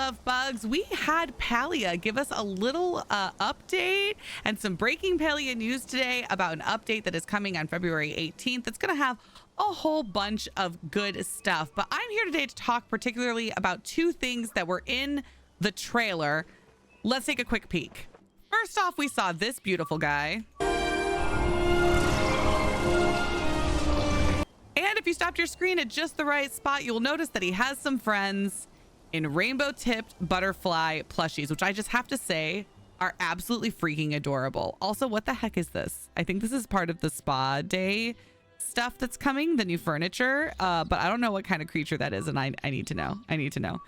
love bugs, we had Palia give us a little update and some breaking Palia news today about an update that is coming on February 18th. It's going to have a whole bunch of good stuff. But I'm here today to talk particularly about two things that were in the trailer. Let's take a quick peek. First off, we saw this beautiful guy. And if you stopped your screen at just the right spot, you'll notice that he has some friends in rainbow-tipped butterfly plushies, which I just have to say are absolutely freaking adorable. Also, what the heck is this? I think this is part of the spa day stuff that's coming, the new furniture, but I don't know what kind of creature that is, and I need to know. I need to know.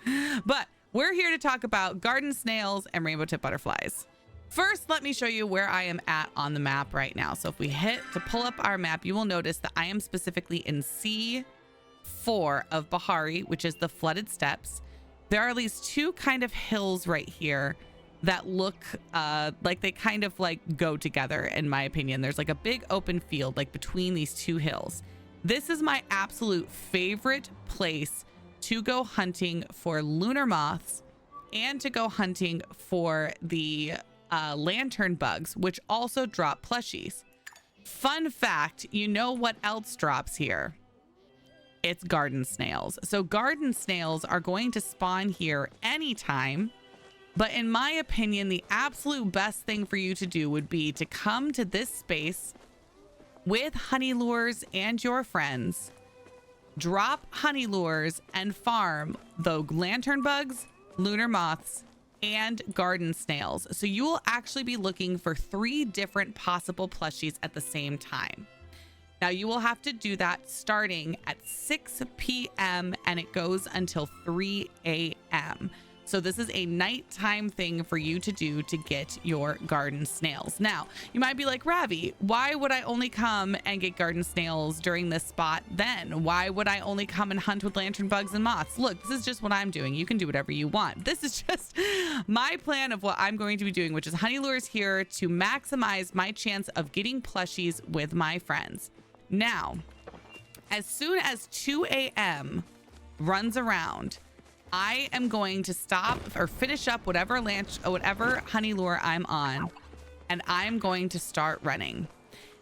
But we're here to talk about garden snails and rainbow-tipped butterflies. First, let me show you where I am at on the map right now. So if we hit to pull up our map, you will notice that I am specifically in C4 of Bahari, which is the flooded steppes. There are at least two kind of hills right here that look like they kind of like go together, in my opinion. There's like a big open field like between these two hills. This is my absolute favorite place to go hunting for lunar moths and to go hunting for the lantern bugs, which also drop plushies. Fun fact, you know what else drops here? It's garden snails. So garden snails are going to spawn here anytime, but in my opinion, the absolute best thing for you to do would be to come to this space with honey lures and your friends, drop honey lures and farm the lantern bugs, lunar moths, and garden snails. So you will actually be looking for 3 different possible plushies at the same time. Now you will have to do that starting at 6 p.m. and it goes until 3 a.m. So this is a nighttime thing for you to do to get your garden snails. Now, you might be like, Ravi, why would I only come and get garden snails during this spot then? Why would I only come and hunt with lantern bugs and moths? Look, this is just what I'm doing. You can do whatever you want. This is just my plan of what I'm going to be doing, which is honey lures here to maximize my chance of getting plushies with my friends. Now, as soon as 2 a.m. runs around, I am going to stop or finish up whatever honey lure I'm on, and I'm going to start running.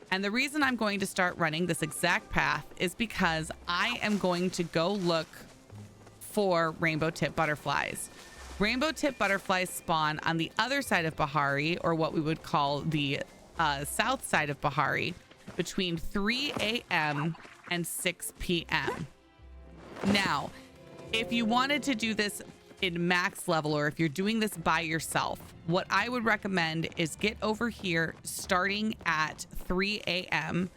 And the reason I'm going to start running this exact path is because I am going to go look for rainbow-tipped butterflies. Rainbow-tipped butterflies spawn on the other side of Bahari, or what we would call the south side of Bahari, between 3 a.m. and 6 p.m. Now, if you wanted to do this in max level, or if you're doing this by yourself, what I would recommend is get over here starting at 3 a.m.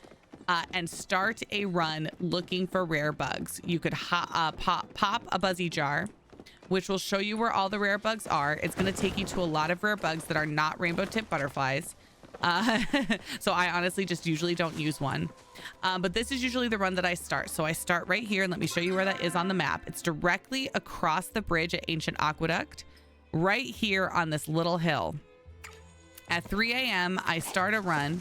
And start a run looking for rare bugs. You could pop a buzzy jar, which will show you where all the rare bugs are. It's going to take you to a lot of rare bugs that are not rainbow-tipped butterflies. So I honestly just usually don't use one. But this is usually the run that I start. So I start right here, and let me show you where that is on the map. It's directly across the bridge at Ancient Aqueduct, right here on this little hill. At 3 a.m. I start a run.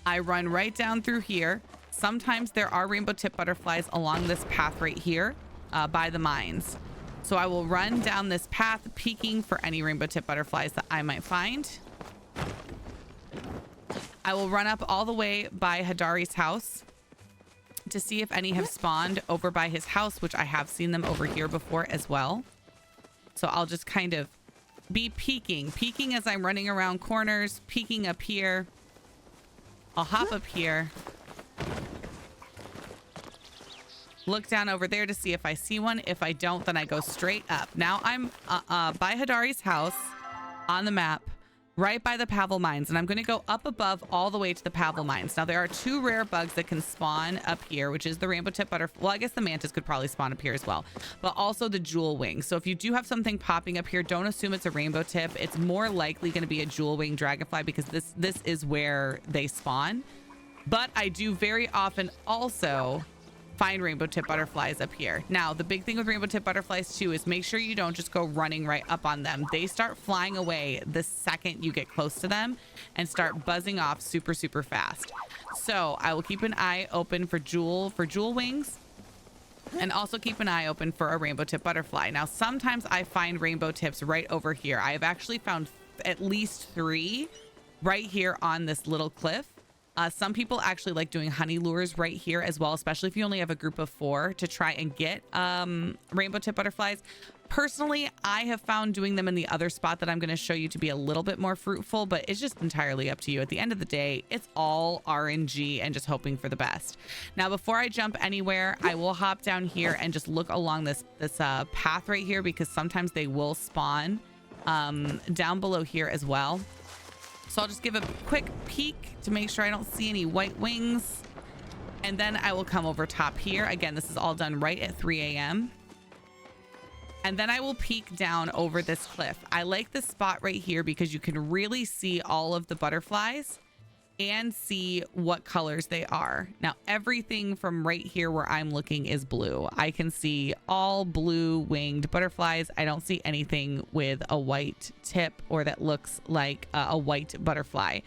I run right down through here. Sometimes there are rainbow-tipped butterflies along this path right here by the mines. So I will run down this path, peeking for any rainbow-tipped butterflies that I might find. I will run up all the way by Hadari's house to see if any have spawned over by his house, which I have seen them over here before as well. So I'll just kind of be peeking as I'm running around corners, peeking up here. I'll hop up here, look down over there to see if I see one. If I don't, then I go straight up. Now I'm by Hadari's house on the map, right by the Pavel mines, and I'm going to go up above all the way to the Pavel mines. Now there are 2 rare bugs that can spawn up here, which is the rainbow-tipped butterfly. Well, I guess the mantis could probably spawn up here as well, but also the jewel wing. So if you do have something popping up here, don't assume it's a rainbow tip. It's more likely going to be a jewel wing dragonfly, because this is where they spawn. But I do very often also find rainbow-tipped butterflies up here. Now, the big thing with rainbow-tipped butterflies too is make sure you don't just go running right up on them. They start flying away the second you get close to them and start buzzing off super, super fast. So I will keep an eye open for jewel wings. And also keep an eye open for a rainbow tip butterfly. Now, sometimes I find rainbow tips right over here. I have actually found at least 3 right here on this little cliff. Some people actually like doing honey lures right here as well, especially if you only have a group of 4 to try and get rainbow tip butterflies. Personally, I have found doing them in the other spot that I'm going to show you to be a little bit more fruitful, but it's just entirely up to you. At the end of the day, it's all RNG and just hoping for the best. Now, before I jump anywhere, I will hop down here and just look along this path right here, because sometimes they will spawn down below here as well. So I'll just give a quick peek to make sure I don't see any white wings. And then I will come over top here. Again, this is all done right at 3 a.m. And then I will peek down over this cliff. I like this spot right here because you can really see all of the butterflies and see what colors they are. Now, everything from right here where I'm looking is blue. I can see all blue winged butterflies. I don't see anything with a white tip or that looks like a white butterfly.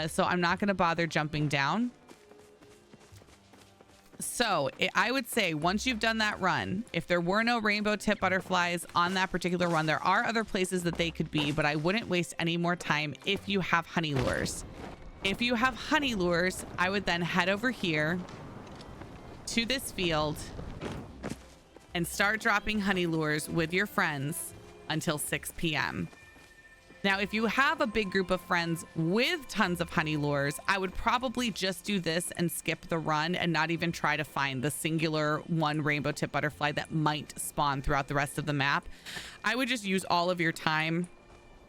So I'm not going to bother jumping down. So I would say once you've done that run, if there were no rainbow tip butterflies on that particular run, there are other places that they could be, but I wouldn't waste any more time if you have honey lures. If you have honey lures, I would then head over here to this field and start dropping honey lures with your friends until 6 p.m. Now, if you have a big group of friends with tons of honey lures, I would probably just do this and skip the run and not even try to find the singular one rainbow tip butterfly that might spawn throughout the rest of the map. I would just use all of your time.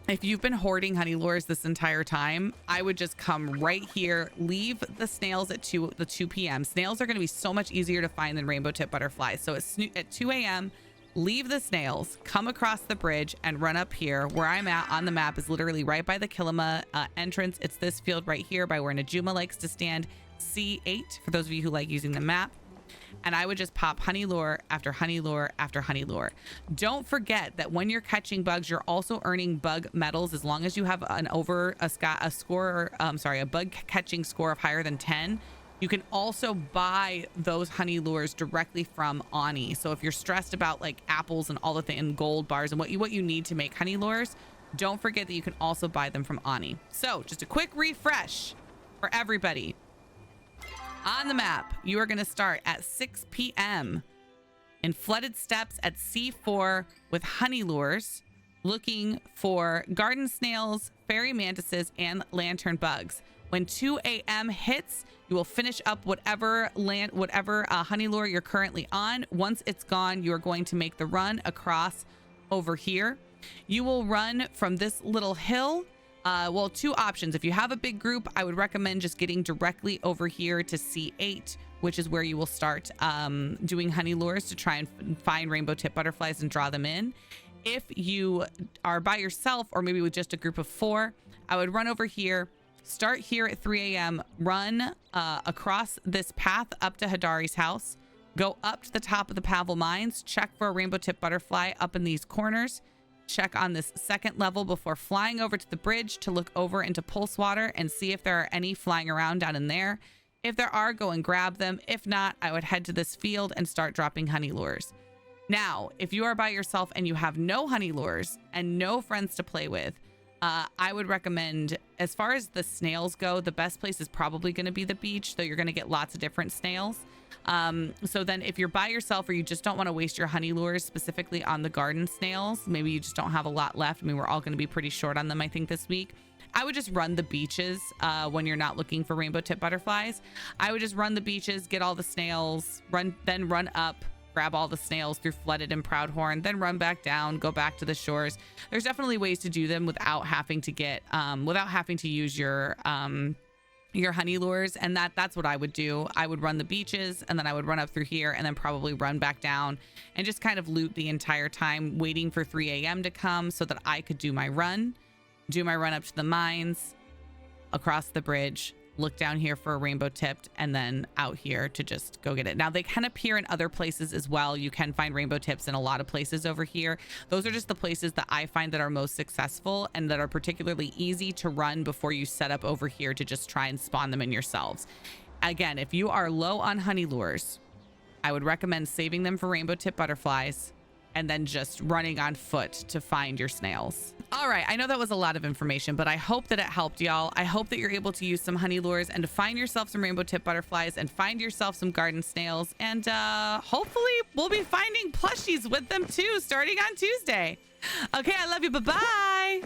If you've been hoarding honey lures this entire time, I would just come right here, leave the snails at 2 p.m. Snails are going to be so much easier to find than rainbow tip butterflies. So at 2 a.m., leave the snails, come across the bridge and run up here. Where I'm at on the map is literally right by the Kilima entrance. It's this field right here by where Najuma likes to stand, C8, for those of you who like using the map. And I would just pop honey lure after honey lure after honey lure. Don't forget that when you're catching bugs, you're also earning bug medals as long as you have a bug catching score of higher than 10. You can also buy those honey lures directly from Ani. So if you're stressed about like apples and all the things and gold bars and what you need to make honey lures, don't forget that you can also buy them from Ani. So just a quick refresh for everybody. On the map, you are going to start at 6 p.m. in flooded steps at C4 with honey lures, looking for garden snails, fairy mantises, and lantern bugs. When 2 a.m. hits, you will finish up whatever honey lure you're currently on. Once it's gone, you are going to make the run across over here. You will run from this little hill. Well, 2 options. If you have a big group, I would recommend just getting directly over here to C8, which is where you will start doing honey lures to try and find rainbow tip butterflies and draw them in. If you are by yourself or maybe with just a group of 4, I would run over here, start here at 3 a.m., run across this path up to Hadari's house, go up to the top of the Pavel mines, check for a rainbow tip butterfly up in these corners, check on this second level before flying over to the bridge to look over into Pulse Water and see if there are any flying around down in there. If there are, go and grab them. If not, I would head to this field and start dropping honey lures. Now, if you are by yourself and you have no honey lures and no friends to play with, I would recommend, as far as the snails go, the best place is probably going to be the beach, though you're going to get lots of different snails. So then if you're by yourself or you just don't want to waste your honey lures specifically on the garden snails, maybe you just don't have a lot left. I mean, we're all going to be pretty short on them, I think, this week. I would just run the beaches when you're not looking for rainbow tip butterflies. I would just run the beaches, get all the snails, then run up, grab all the snails through Flooded and Proudhorn, then run back down, go back to the shores. There's definitely ways to do them without having to use your honey lures, and that's what I would do. I would run the beaches and then I would run up through here and then probably run back down and just kind of loot the entire time, waiting for 3 a.m. to come so that I could do my run up to the mines, across the bridge, look down here for a rainbow tipped, and then out here to just go get it. Now, they can appear in other places as well. You can find rainbow tips in a lot of places over here. Those are just the places that I find that are most successful and that are particularly easy to run before you set up over here to just try and spawn them in yourselves. Again, if you are low on honey lures, I would recommend saving them for rainbow tip butterflies and then just running on foot to find your snails. All right, I know that was a lot of information, but I hope that it helped y'all. I hope that you're able to use some honey lures and to find yourself some rainbow tip butterflies and find yourself some garden snails. And hopefully we'll be finding plushies with them too starting on Tuesday. Okay, I love you. Bye-bye.